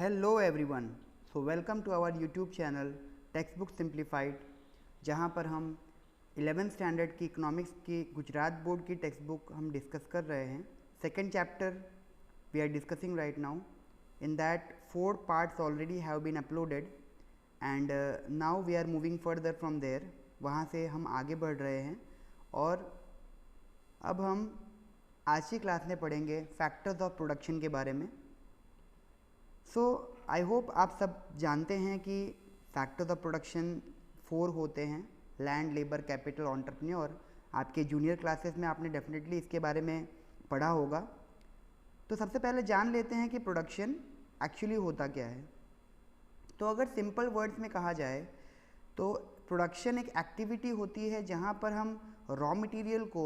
Hello everyone, so welcome to our YouTube channel text book simplified, जहां पर हम 11th standard की economics की गुजरात बोर्ड की टेक्स्ट बुक हम डिस्कस कर रहे हैं। Second chapter we are discussing right now. In that 4 parts already have been uploaded and now we are moving further from there. वहाँ से हम आगे बढ़ रहे हैं और अब हम आज की क्लास में पढ़ेंगे फैक्टर्स ऑफ प्रोडक्शन के बारे में। सो आई होप आप सब जानते हैं कि फैक्टर्स ऑफ प्रोडक्शन 4 होते हैं: लैंड, लेबर, कैपिटल, एंटरप्रेन्योर। आपके जूनियर क्लासेस में आपने डेफिनेटली इसके बारे में पढ़ा होगा। तो सबसे पहले जान लेते हैं कि प्रोडक्शन एक्चुअली होता क्या है। तो अगर सिंपल वर्ड्स में कहा जाए तो प्रोडक्शन एक एक्टिविटी होती है जहाँ पर हम रॉ मटेरियल को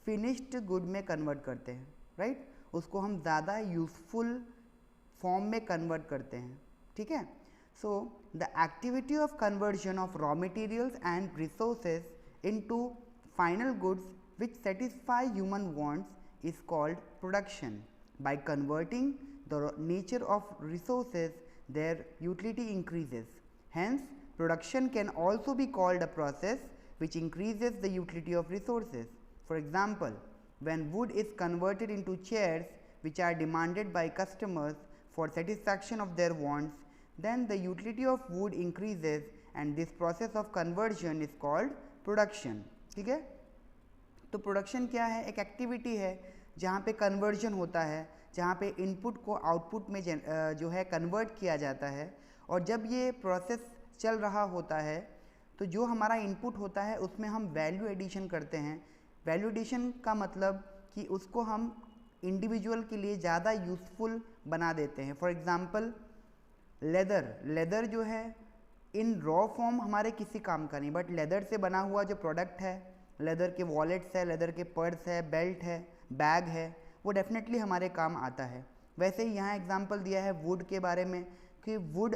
फिनिश्ड गुड में कन्वर्ट करते हैं, राइट। उसको हम ज़्यादा यूज़फुल फॉर्म में कन्वर्ट करते हैं, ठीक है। So the activity of conversion of raw materials and resources into final goods which satisfy human wants is called production. By converting the nature of resources their utility increases. Hence, production can also be called a process which increases the utility of resources. For example, when wood is converted into chairs which are demanded by customers for satisfaction of their wants, then the utility of wood increases and this process of conversion is called production. ठीक है। तो production क्या है? एक activity है जहाँ पे conversion होता है, जहाँ पे इनपुट को आउटपुट में जो है कन्वर्ट किया जाता है। और जब ये प्रोसेस चल रहा होता है तो जो हमारा इनपुट होता है उसमें हम वैल्यू एडिशन करते हैं। वैल्यू एडिशन का मतलब कि उसको हम इंडिविजुअल के लिए ज़्यादा यूज़फुल बना देते हैं। फॉर एग्ज़ाम्पल लेदर जो है इन रॉ फॉर्म हमारे किसी काम का नहीं, बट लेदर से बना हुआ जो प्रोडक्ट है, लेदर के वॉलेट्स है, लेदर के पर्स है, बेल्ट है, बैग है, वो डेफिनेटली हमारे काम आता है। वैसे ही यहाँ एग्जांपल दिया है वुड के बारे में कि would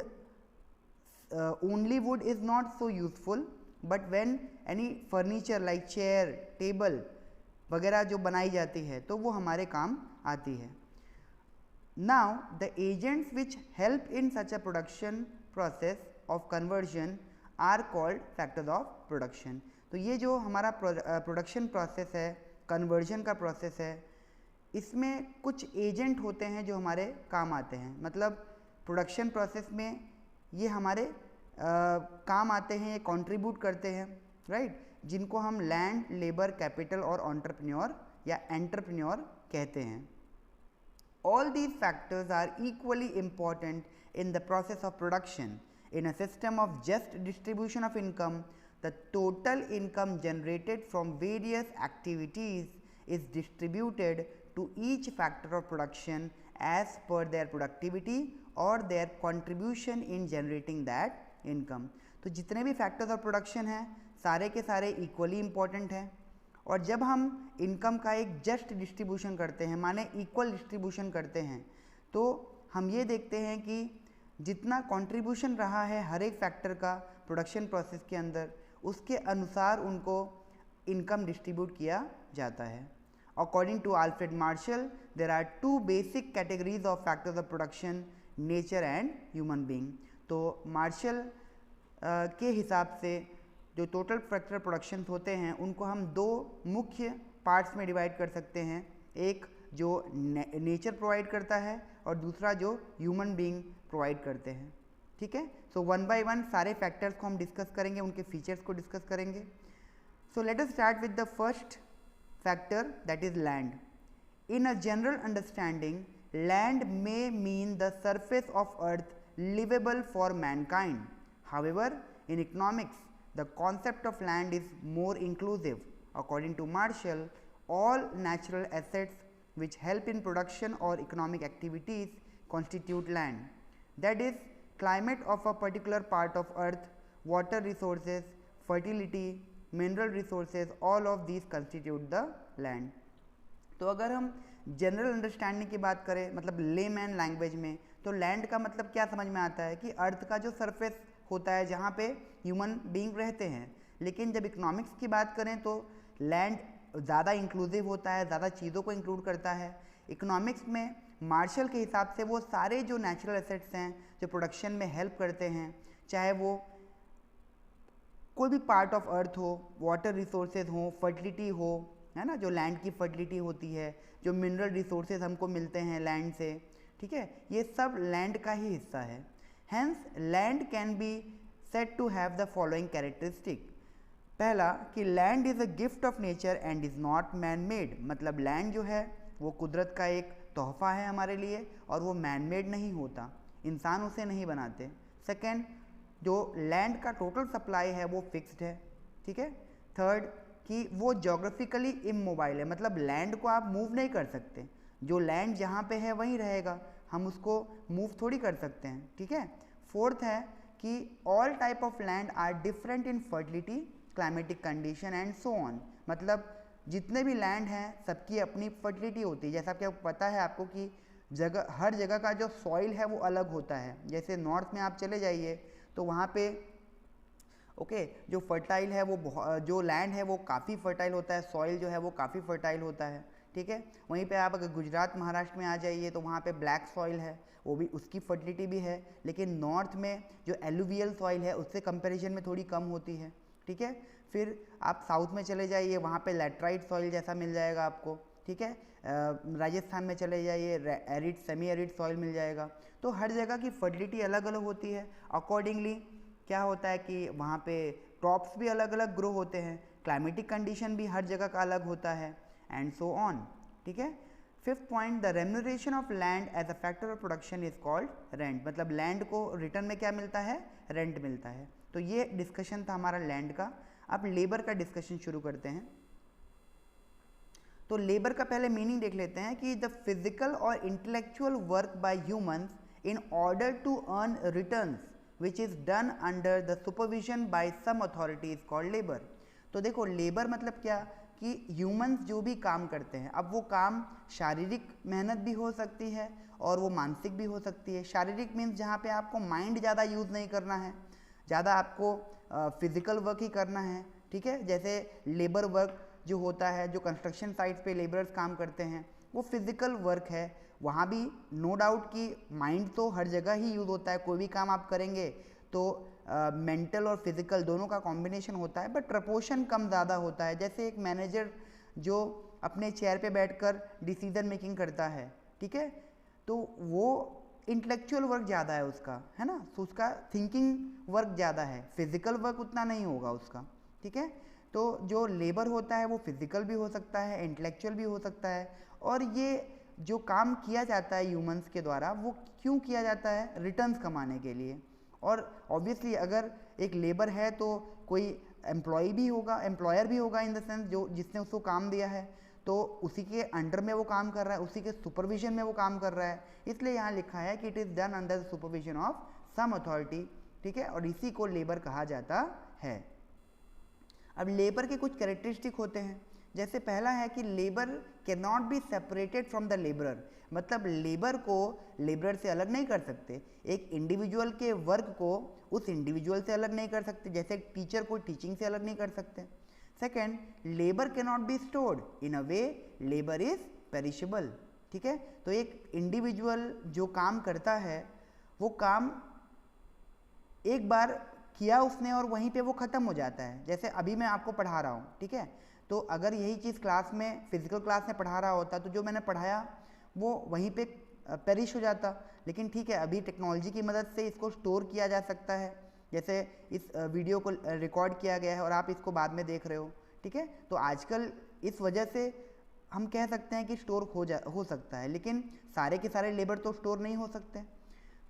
only would is not so useful, but when any furniture like chair, table वगैरह जो बनाई जाती है तो वो हमारे काम आती है। Now the agents which help in such a production process of conversion are called factors of production. तो ये जो हमारा प्रोडक्शन प्रोसेस है, कन्वर्जन का प्रोसेस है, इसमें कुछ एजेंट होते हैं जो हमारे काम आते हैं। मतलब प्रोडक्शन प्रोसेस में ये हमारे काम आते हैं, ये कंट्रीब्यूट करते हैं, राइट, जिनको हम लैंड, लेबर, कैपिटल और एंटरप्रेन्योर या एंटरप्रेन्योर कहते हैं। All these factors are equally important in the process of production. In a system of just distribution of income, the total income generated from various activities is distributed to each factor of production as per their productivity or their contribution in generating that income. तो जितने भी factors of production हैं सारे के सारे equally important हैं। और जब हम income का एक just distribution करते हैं, माने equal distribution करते हैं, तो हम ये देखते हैं कि जितना contribution रहा है हर एक factor का production process के अंदर, उसके अनुसार उनको income distribute किया जाता है। According to Alfred Marshall, there are 2 basic categories of factors of production: nature and human being. तो मार्शल के हिसाब से जो टोटल फैक्टर प्रोडक्शन होते हैं उनको हम 2 मुख्य पार्ट्स में डिवाइड कर सकते हैं। एक जो नेचर प्रोवाइड करता है और दूसरा जो ह्यूमन बीइंग प्रोवाइड करते हैं, ठीक है। सो 1 by 1 सारे फैक्टर्स को हम डिस्कस करेंगे, उनके फीचर्स को डिस्कस करेंगे। So let us start with the first factor, that is land. In a general understanding, land may mean the surface of earth livable for mankind. However, in economics, the concept of land is more inclusive. According to Marshall, all natural assets which help in production or economic activities constitute land. That is, climate of a particular part of earth, water resources, fertility, mineral resources, all of these constitute the land. तो अगर हम general understanding की बात करें, मतलब layman language में, तो land का मतलब क्या समझ में आता है कि अर्थ का जो सरफेस होता है जहाँ पे ह्यूमन बीइंग रहते हैं। लेकिन जब इकोनॉमिक्स की बात करें तो लैंड ज़्यादा इंक्लूसिव होता है, ज़्यादा चीज़ों को इंक्लूड करता है। इकोनॉमिक्स में मार्शल के हिसाब से वो सारे जो नेचुरल एसेट्स हैं जो प्रोडक्शन में हेल्प करते हैं, चाहे वो कोई भी पार्ट ऑफ अर्थ हो, वाटर रिसोर्सेज हो, फर्टिलिटी हो, है ना, जो लैंड की फर्टिलिटी होती है, जो मिनरल रिसोर्सेज हमको मिलते हैं लैंड से, ठीक है, ये सब लैंड का ही हिस्सा है। Hence land can be said to have the following characteristic. पहला कि land is a gift of nature and is not man made, मतलब लैंड जो है वो कुदरत का एक तोहफा है हमारे लिए और वो मैन मेड नहीं होता, इंसान उसे नहीं बनाते। सेकेंड, जो लैंड का टोटल सप्लाई है वो फिक्स्ड है, ठीक है। थर्ड कि वो जोग्राफिकली इमोबाइल है, मतलब लैंड को आप मूव नहीं कर सकते, जो लैंड जहाँ पे है वहीं रहेगा, हम उसको मूव थोड़ी कर सकते हैं, ठीक है। फोर्थ है कि all type of land are different in fertility, climatic condition and so on, मतलब जितने भी लैंड हैं सबकी अपनी फर्टिलिटी होती है। जैसा कि आपको पता है आपको कि हर जगह का जो सॉइल है वो अलग होता है। जैसे नॉर्थ में आप चले जाइए तो वहाँ पे जो फर्टाइल है वो जो लैंड है वो काफ़ी फर्टाइल होता है, सॉइल जो है वो काफ़ी फर्टाइल होता है, ठीक है। वहीं पे आप अगर गुजरात महाराष्ट्र में आ जाइए तो वहाँ पे ब्लैक सॉइल है, वो भी उसकी फर्टिलिटी भी है, लेकिन नॉर्थ में जो एलुवियल सॉइल है उससे कंपैरिजन में थोड़ी कम होती है, ठीक है। फिर आप साउथ में चले जाइए, वहाँ पे लैटराइट सॉइल जैसा मिल जाएगा आपको, ठीक है। राजस्थान में चले जाइए, एरिड सेमी एरिड सॉइल मिल जाएगा। तो हर जगह की फर्टिलिटी अलग अलग होती है, अकॉर्डिंगली क्या होता है कि वहाँ पे क्रॉप्स भी अलग अलग ग्रो होते हैं, क्लाइमेटिक कंडीशन भी हर जगह का अलग होता है एंड सो ऑन, ठीक है। Fifth point, the remuneration of land as a factor of production is called rent, मतलब लैंड को रिटर्न में क्या मिलता है, रेंट मिलता है। तो ये डिस्कशन था हमारा लैंड का। अब लेबर का डिस्कशन शुरू करते हैं। तो लेबर का पहले मीनिंग देख लेते हैं कि द फिजिकल और intellectual work by humans in order to earn returns which is done under the supervision by some authority is called labour. तो देखो लेबर मतलब क्या कि ह्यूमंस जो भी काम करते हैं, अब वो काम शारीरिक मेहनत भी हो सकती है और वो मानसिक भी हो सकती है। शारीरिक मीन्स जहाँ पे आपको माइंड ज़्यादा यूज़ नहीं करना है, ज़्यादा आपको फिजिकल वर्क ही करना है, ठीक है। जैसे लेबर वर्क जो होता है, जो कंस्ट्रक्शन साइट्स पे लेबरर्स काम करते हैं, वो फिजिकल वर्क है। वहाँ भी नो डाउट कि माइंड तो हर जगह ही यूज़ होता है, कोई भी काम आप करेंगे तो मेंटल और फिजिकल दोनों का कॉम्बिनेशन होता है, बट प्रपोर्शन कम ज़्यादा होता है। जैसे एक मैनेजर जो अपने चेयर पे बैठकर डिसीजन मेकिंग करता है, ठीक है, तो वो इंटेलेक्चुअल वर्क ज़्यादा है उसका, है ना, तो उसका थिंकिंग वर्क ज़्यादा है, फिजिकल वर्क उतना नहीं होगा उसका, ठीक है। तो जो लेबर होता है वो फिजिकल भी हो सकता है, इंटेलेक्चुअल भी हो सकता है। और ये जो काम किया जाता है ह्यूमंस के द्वारा, वो क्यों किया जाता है, रिटर्न्स कमाने के लिए। और ऑब्वियसली अगर एक लेबर है तो कोई एम्प्लॉय भी होगा, एम्प्लॉयर भी होगा, इन द सेंस जो जिसने उसको काम दिया है तो उसी के अंडर में वो काम कर रहा है, उसी के सुपरविजन में वो काम कर रहा है। इसलिए यहाँ लिखा है कि it is done under the supervision of some authority, ठीक है, और इसी को लेबर कहा जाता है। अब लेबर के कुछ कैरेक्टरिस्टिक होते हैं। जैसे पहला है कि labour can not be separated from the labourer, मतलब लेबर को लेबरर से अलग नहीं कर सकते, एक इंडिविजुअल के वर्क को उस इंडिविजुअल से अलग नहीं कर सकते, जैसे एक टीचर को टीचिंग से अलग नहीं कर सकते। Second, labour can not be stored, in a way labour is perishable, ठीक है। तो एक इंडिविजुअल जो काम करता है वो काम एक बार किया उसने और वहीं पे वो ख़त्म हो जाता है। जैसे अभी मैं आपको पढ़ा रहा हूँ, ठीक है, तो अगर यही चीज़ क्लास में फिजिकल क्लास में पढ़ा रहा होता तो जो मैंने पढ़ाया वो वहीं पे पेरिश हो जाता, लेकिन ठीक है अभी टेक्नोलॉजी की मदद से इसको स्टोर किया जा सकता है। जैसे इस वीडियो को रिकॉर्ड किया गया है और आप इसको बाद में देख रहे हो, ठीक है, तो आजकल इस वजह से हम कह सकते हैं कि स्टोर हो सकता है, लेकिन सारे के सारे लेबर तो स्टोर नहीं हो सकते।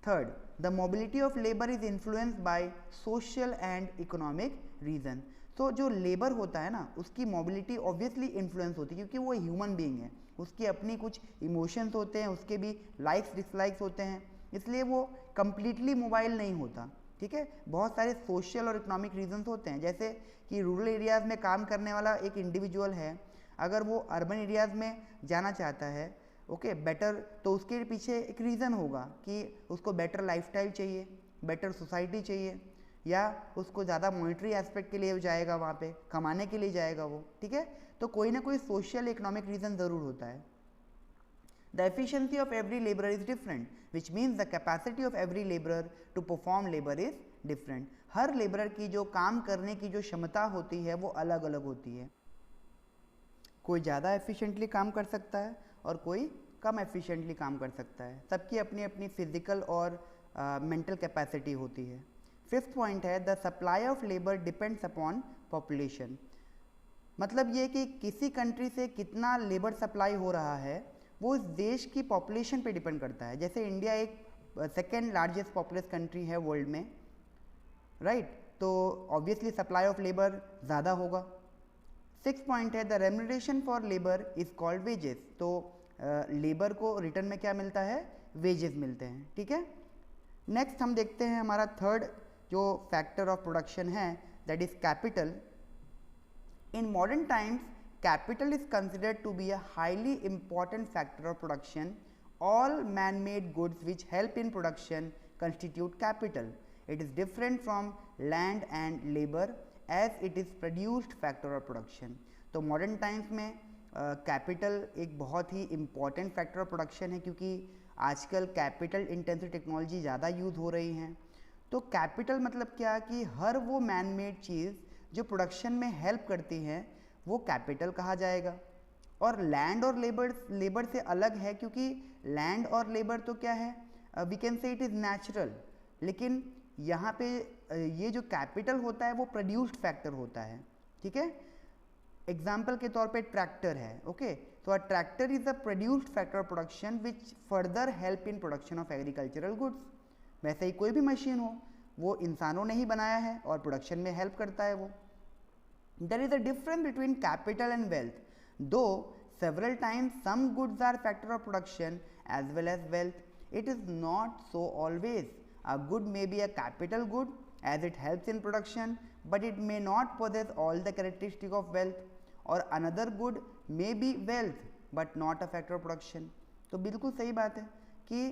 Third, the mobility of labour is influenced by social and economic reason. तो जो लेबर होता है ना उसकी मोबिलिटी ऑब्वियसली इन्फ्लुएंस होती है, क्योंकि वो ह्यूमन बीइंग है, उसकी अपनी कुछ इमोशंस होते हैं, उसके भी लाइक्स डिसलाइक्स होते हैं, इसलिए वो कंप्लीटली मोबाइल नहीं होता, ठीक है। बहुत सारे सोशल और इकोनॉमिक रीजंस होते हैं, जैसे कि रूरल एरियाज़ में काम करने वाला एक इंडिविजुअल है, अगर वो अर्बन एरियाज़ में जाना चाहता है बेटर, तो उसके पीछे एक रीज़न होगा कि उसको बेटर लाइफस्टाइल चाहिए, बेटर सोसाइटी चाहिए, या उसको ज़्यादा मॉनिटरी एस्पेक्ट के लिए जाएगा, वहाँ पे कमाने के लिए जाएगा वो, ठीक है। तो कोई ना कोई सोशल इकोनॉमिक रीज़न ज़रूर होता है। The efficiency of every laborer is different, which means the capacity of every laborer to perform labor is different. Her labourer की जो काम करने की जो क्षमता होती है वो अलग अलग होती है. कोई ज़्यादा एफिशिएंटली काम कर सकता है और कोई कम एफिशिएंटली काम कर सकता है. सबकी अपनी अपनी फिजिकल और मेंटल कैपेसिटी होती है. फिफ्थ पॉइंट है the supply of labour depends upon population. मतलब ये कि किसी कंट्री से कितना लेबर सप्लाई हो रहा है वो इस देश की पॉपुलेशन पे डिपेंड करता है. जैसे इंडिया एक सेकेंड लार्जेस्ट पॉपुलस कंट्री है वर्ल्ड में, राइट? तो ऑब्वियसली सप्लाई ऑफ लेबर ज़्यादा होगा. सिक्स पॉइंट है the remuneration for labour is called wages. तो लेबर को रिटर्न में क्या मिलता है? वेजेस मिलते हैं. ठीक है. नेक्स्ट हम देखते हैं हमारा थर्ड जो फैक्टर ऑफ प्रोडक्शन है that is capital. In modern times capital is considered to be a highly important factor of production. All man-made goods which help in production constitute capital. It is different from land and labor as it is produced factor of production. तो modern times में capital एक बहुत ही important factor of production है क्योंकि आजकल capital intensive technology ज़्यादा use हो रही हैं. तो capital मतलब क्या कि हर वो man-made चीज़ जो production में help करती हैं वो कैपिटल कहा जाएगा. और लैंड और लेबर से अलग है क्योंकि लैंड और लेबर तो क्या है, we can say it is natural, लेकिन यहाँ पे ये जो कैपिटल होता है वो प्रोड्यूस्ड फैक्टर होता है. ठीक है. एग्जाम्पल के तौर पे ट्रैक्टर है. ओके. तो a tractor is a produced factor of production which further help in production of agricultural goods. वैसे ही कोई भी मशीन हो वो इंसानों ने ही बनाया है और प्रोडक्शन में हेल्प करता है वो. There is a difference between capital and wealth. Though several times some goods are factor of production as well as wealth, it is not so always. A good may be a capital good as it helps in production, but it may not possess all the characteristics of wealth. Or another good may be wealth but not a factor of production. तो बिल्कुल सही बात है कि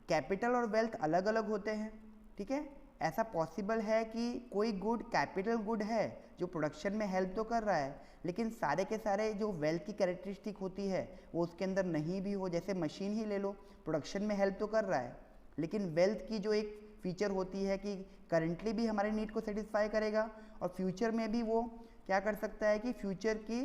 capital और wealth अलग अलग होते हैं. ठीक है. ऐसा पॉसिबल है कि कोई गुड कैपिटल गुड है जो प्रोडक्शन में हेल्प तो कर रहा है लेकिन सारे के सारे जो वेल्थ की कैरेक्टरिस्टिक होती है वो उसके अंदर नहीं भी हो. जैसे मशीन ही ले लो, प्रोडक्शन में हेल्प तो कर रहा है लेकिन वेल्थ की जो एक फीचर होती है कि करंटली भी हमारे नीड को सेटिस्फाई करेगा और फ्यूचर में भी वो क्या कर सकता है कि फ्यूचर की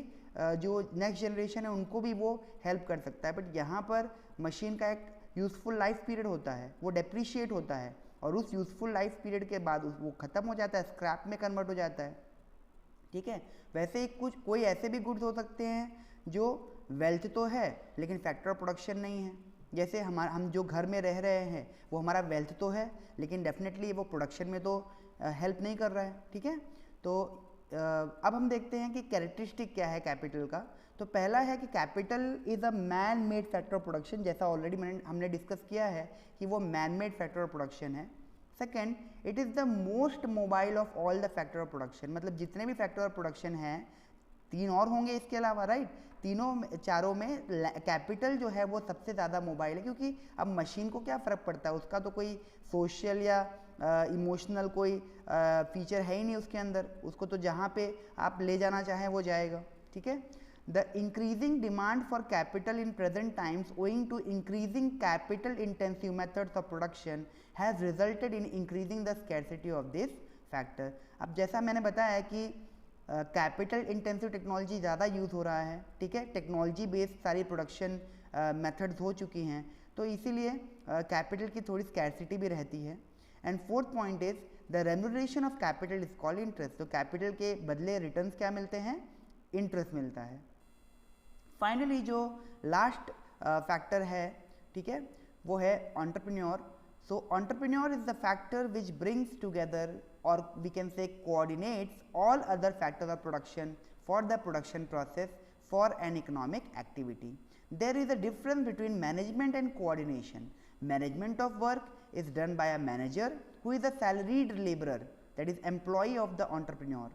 जो नेक्स्ट जनरेशन है उनको भी वो हेल्प कर सकता है. बट यहाँ पर मशीन का एक यूज़फुल लाइफ पीरियड होता है, वो डेप्रिशिएट होता है और उस यूज़फुल लाइफ पीरियड के बाद वो ख़त्म हो जाता है, स्क्रैप में कन्वर्ट हो जाता है. ठीक है. वैसे ही कोई ऐसे भी गुड्स हो सकते हैं जो वेल्थ तो है लेकिन फैक्टर ऑफ प्रोडक्शन नहीं है. जैसे हम जो घर में रह रहे हैं वो हमारा वेल्थ तो है लेकिन डेफिनेटली वो प्रोडक्शन में तो हेल्प नहीं कर रहा है. ठीक है. तो अब हम देखते हैं कि कैरेक्टरिस्टिक क्या है कैपिटल का. तो पहला है कि capital is a man made factor of production. जैसा ऑलरेडी हमने डिस्कस किया है कि वो man made factor of production है. Second, it is the most mobile of all the factor of production. मतलब जितने भी फैक्टर ऑफ प्रोडक्शन हैं, तीन और होंगे इसके अलावा, राइट? चारों में कैपिटल जो है वो सबसे ज़्यादा मोबाइल है क्योंकि अब मशीन को क्या फ़र्क पड़ता है, उसका तो कोई सोशल या इमोशनल कोई फीचर है ही नहीं उसके अंदर. उसको तो जहाँ पे आप ले जाना चाहें वो जाएगा. ठीक है. The increasing demand for capital in present times owing to increasing capital intensive methods of production has resulted in increasing the scarcity of this factor. अब जैसा मैंने बताया कि कैपिटल इंटेंसिव टेक्नोलॉजी ज़्यादा यूज़ हो रहा है. ठीक है. टेक्नोलॉजी बेस्ड सारी प्रोडक्शन मेथड्स हो चुकी हैं तो इसीलिए कैपिटल की थोड़ी स्कैरसिटी भी रहती है. And fourth point is the remuneration of capital is called interest. तो कैपिटल के बदले रिटर्न्स क्या मिलते हैं? इंटरेस्ट मिलता है. फाइनली जो लास्ट फैक्टर है, ठीक है, वो है entrepreneur. So entrepreneur is the factor which brings together और we can say coordinates all other factors of production for the production process for an economic activity. There is a difference between management and coordination. Management of work is done by a manager who is a salaried laborer, that is employee of the entrepreneur.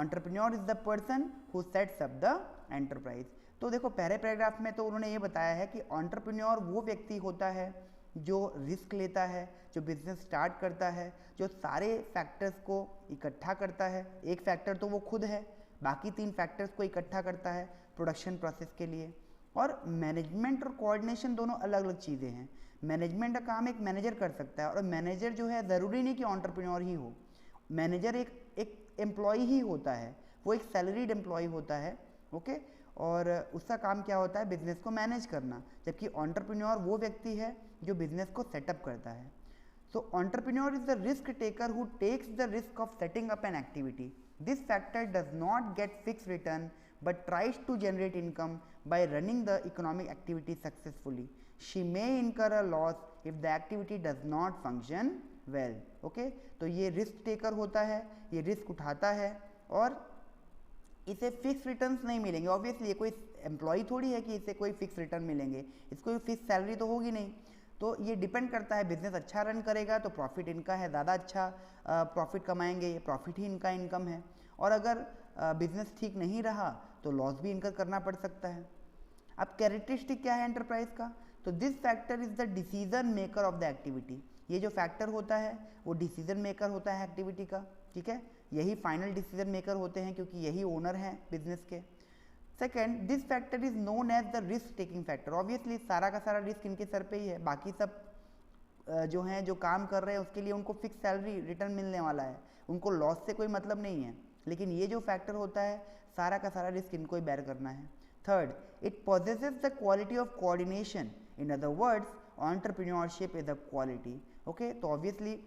Entrepreneur is the person who sets up the enterprise. तो देखो पहले paragraph में तो उन्होंने ये बताया है कि एंटरप्रेन्योर वो व्यक्ति होता है जो रिस्क लेता है, जो बिजनेस स्टार्ट करता है, जो सारे फैक्टर्स को इकट्ठा करता है. एक फैक्टर तो वो खुद है, बाकी तीन फैक्टर्स को इकट्ठा करता है प्रोडक्शन प्रोसेस के लिए. और मैनेजमेंट और कोऑर्डिनेशन दोनों अलग अलग चीज़ें हैं। मैनेजमेंट का काम एक मैनेजर कर सकता है, और मैनेजर जो है ज़रूरी नहीं कि एंटरप्रेन्योर ही हो। मैनेजर एक एम्प्लॉय ही होता है, वो एक सैलरीड एम्प्लॉय होता है, ओके। और उसका काम क्या होता है, बिजनेस को मैनेज करना, जबकि एंटरप्रेन्योर वो व्यक्ति है जो बिजनेस को सेटअप करता है। So entrepreneur is the risk taker who takes the risk of setting up an activity. This factor does not get fixed return but tries to generate income by running the economic activity successfully. She may incur a loss if the activity does not function well. Okay? तो ये risk taker होता है, ये risk उठाता है, और इसे fix returns नहीं मिलेंगे। ऑब्वियसली ये कोई एम्प्लॉय थोड़ी है कि इसे कोई फिक्स रिटर्न मिलेंगे, इसको फिक्स सैलरी तो होगी नहीं। तो ये डिपेंड करता है, बिजनेस अच्छा रन करेगा तो प्रॉफिट इनका है, ज़्यादा अच्छा प्रॉफिट कमाएंगे, ये प्रॉफिट ही इनका इनकम है। और अगर बिजनेस ठीक नहीं रहा तो लॉस भी इनकर करना पड़ सकता है। अब कैरेक्टरिस्टिक क्या है एंटरप्राइज का, तो this factor is the decision maker of the activity. ये जो फैक्टर होता है वो डिसीजन मेकर होता है एक्टिविटी का, ठीक है। यही फाइनल डिसीजन मेकर होते हैं क्योंकि यही ओनर हैं बिजनेस के। Second, this factor is known as the risk taking factor. Obviously सारा का सारा रिस्क इनके सर पे ही है, बाकी सब जो हैं जो काम कर रहे हैं उसके लिए उनको फिक्स सैलरी रिटर्न मिलने वाला है, उनको लॉस से कोई मतलब नहीं है। लेकिन ये जो फैक्टर होता है सारा का सारा रिस्क इनको ही बेयर करना है। Third, it possesses the quality of coordination. In other words, entrepreneurship is a quality. Okay, तो ऑब्वियसली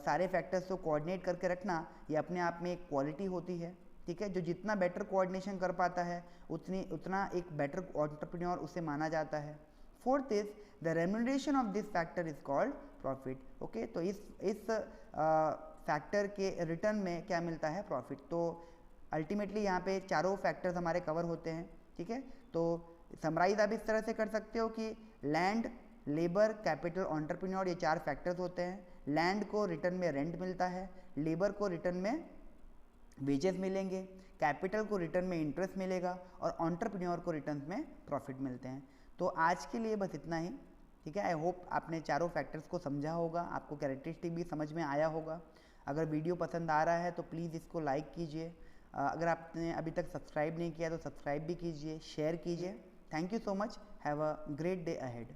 सारे फैक्टर्स को कोऑर्डिनेट करके रखना ये अपने आप में एक क्वालिटी होती है, ठीक है। जो जितना बेटर कोऑर्डिनेशन कर पाता है उतना एक बेटर एंटरप्रेन्योर उसे माना जाता है। Fourth is the remuneration of this factor is called profit. Okay, तो इस फैक्टर के रिटर्न में क्या मिलता है, प्रॉफिट। तो अल्टीमेटली यहाँ पे चारों फैक्टर्स हमारे कवर होते हैं, ठीक है। तो समराइज आप इस तरह से कर सकते हो कि लैंड, लेबर, कैपिटल, एंटरप्रेन्योर, ये चार फैक्टर्स होते हैं। लैंड को रिटर्न में रेंट मिलता है, लेबर को रिटर्न में वेजेस मिलेंगे, कैपिटल को रिटर्न में इंटरेस्ट मिलेगा, और एंटरप्रेन्योर को रिटर्न में प्रॉफिट मिलते हैं। तो आज के लिए बस इतना ही, ठीक है। आई होप आपने चारों फैक्टर्स को समझा होगा, आपको कैरेक्टरिस्टिक भी समझ में आया होगा। अगर वीडियो पसंद आ रहा है तो प्लीज़ इसको लाइक कीजिए, अगर आपने अभी तक सब्सक्राइब नहीं किया तो सब्सक्राइब भी कीजिए, शेयर कीजिए। Thank you so much, have a great day ahead.